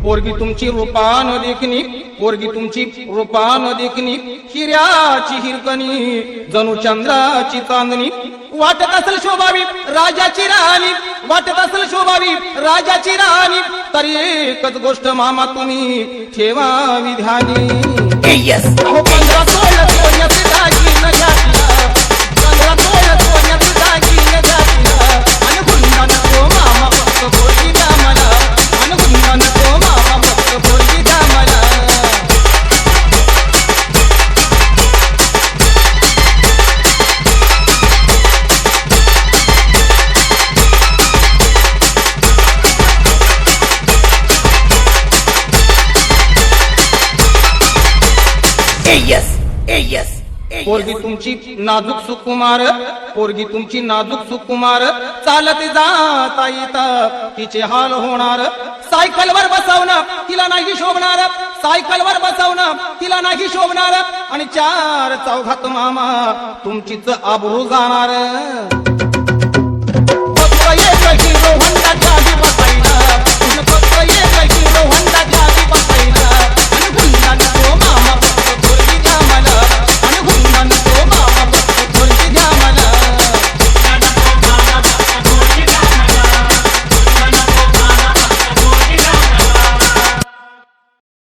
पोरगी तुमची रूपान देखणी, पोरगी तुमची रूपान देखणी, हिऱ्याची हिरकणी जणू चंद्राची चांदणी, वाटत असेल शोभावी राजाची राणी, वाटत असेल शोभावी राजाची राणी, तरी एकच गोष्ट मामा तुम्ही ठेवावी ध्यानी. हो 15 16 सोन्याचे दागिने घ्या तिला, 15 16 सोन्याचे दागिने घ्या तिला, आणि हुंडा नको मामा फक्त पोरगी द्या मला, आणि हुंडा नको मामा फक्त पोरगी द्या मला. पोरगी तुमची नाजूक सुकुमार, पोरगी तुमची नाजूक सुकुमार, चालत जाता येता तिचे हाल होणार, सायकलवर बसवणं तिला नाही शोभणार, सायकलवर बसवणं तिला नाही शोभणार, आणि 4 चौघात मामा तुमचीच आबरू जाणार. फक्त एक हिरो होंडा गाडी बसायला, फक्त एक हिरो होंडा गाडी बसायला, आणि हुंडा नको मामा